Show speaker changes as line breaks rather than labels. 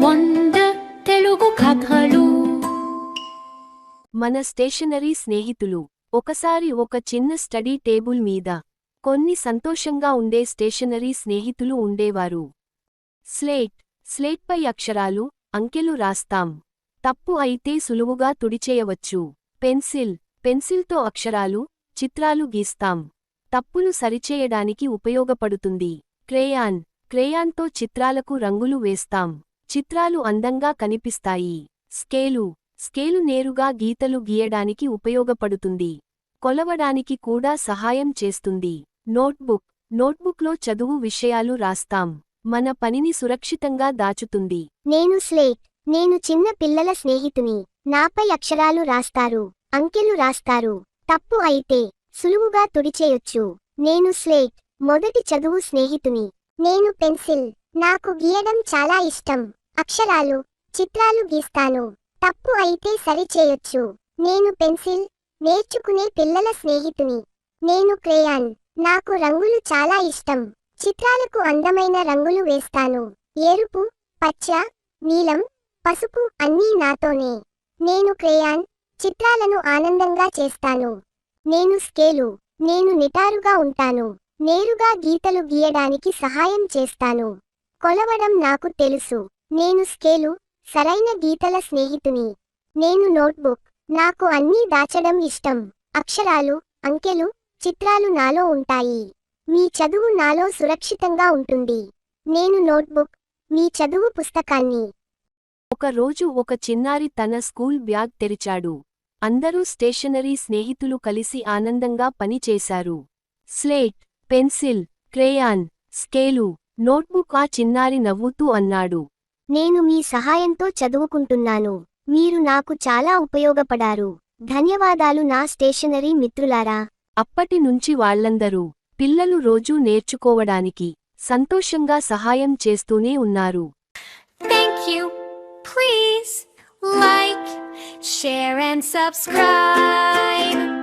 Wonder Telugu కథలు.
మన stationery స్నేహితులు. ఒకసారి ఒక చిన్న స్టడీ టేబుల్ మీద కొన్ని సంతోషంగా ఉండే స్టేషనరీ స్నేహితులు ఉండేవారు. స్లేట్పై అక్షరాలు, అంకెలు రాస్తాం. తప్పు అయితే సులువుగా తుడిచేయవచ్చు. పెన్సిల్తో అక్షరాలు, చిత్రాలు గీస్తాం. తప్పులు సరిచేయడానికి ఉపయోగపడుతుంది. క్రేయాన్తో చిత్రాలకు రంగులు వేస్తాం. చిత్రాలు అందంగా కనిపిస్తాయి. స్కేలు నేరుగా గీతలు గీయడానికి ఉపయోగపడుతుంది. కొలవడానికి కూడా సహాయం చేస్తుంది. నోట్బుక్లో చదువు విషయాలు రాస్తాం. మన పనిని సురక్షితంగా దాచుతుంది.
నేను చిన్న పిల్లల స్నేహితుని. నాపై అక్షరాలు రాస్తారు, అంకెలు రాస్తారు. తప్పు అయితే సులువుగా తుడిచేయొచ్చు. నేను స్లేట్, మొదటి చదువు స్నేహితుని. నేను పెన్సిల్, నాకు గీయడం చాలా ఇష్టం. అక్షరాలు, చిత్రాలు గీస్తాను. తప్పు అయితే సరిచేయొచ్చు. నేను పెన్సిల్, నేర్చుకునే పిల్లల స్నేహితుని. నేను క్రేయాన్, నాకు రంగులు చాలా ఇష్టం. చిత్రాలకు అందమైన రంగులు వేస్తాను. ఎరుపు, పచ్చ, నీలం, పసుపు అన్నీ నాతోనే. నేను క్రేయాన్, చిత్రాలను ఆనందంగా చేస్తాను. నేను స్కేలు, నేను నిటారుగా ఉంటాను. నేరుగా గీతలు గీయడానికి సహాయం చేస్తాను. కొలవడం నాకు తెలుసు. నేను స్కేలు, సరైన గీతల స్నేహితుని. నేను నోట్బుక్, నాకు అన్నీ దాచడం ఇష్టం. అక్షరాలు, అంకెలు, చిత్రాలు నాలో ఉంటాయి. మీ చదువు నాలో సురక్షితంగా ఉంటుంది. నేను నోట్బుక్, మీ చదువు పుస్తకాన్ని.
ఒక రోజు ఒక చిన్నారి తన స్కూల్ బ్యాగ్ తెరిచాడు. అందరూ స్టేషనరీ స్నేహితులు కలిసి ఆనందంగా పనిచేశారు. Slate, pencil, crayon, scale, notebook. ఆ చిన్నారి నవ్వుతూ అన్నాడు,
నేను మీ సహాయంతో చదువుకుంటున్నాను. మీరు నాకు చాలా ఉపయోగపడారు. ధన్యవాదాలు నా స్టేషనరీ మిత్రులారా.
అప్పటి నుంచి వాళ్ళందరూ పిల్లలు రోజూ నేర్చుకోవడానికి సంతోషంగా సహాయం చేస్తూనే ఉన్నారు.
Thank you. Please like, share and subscribe.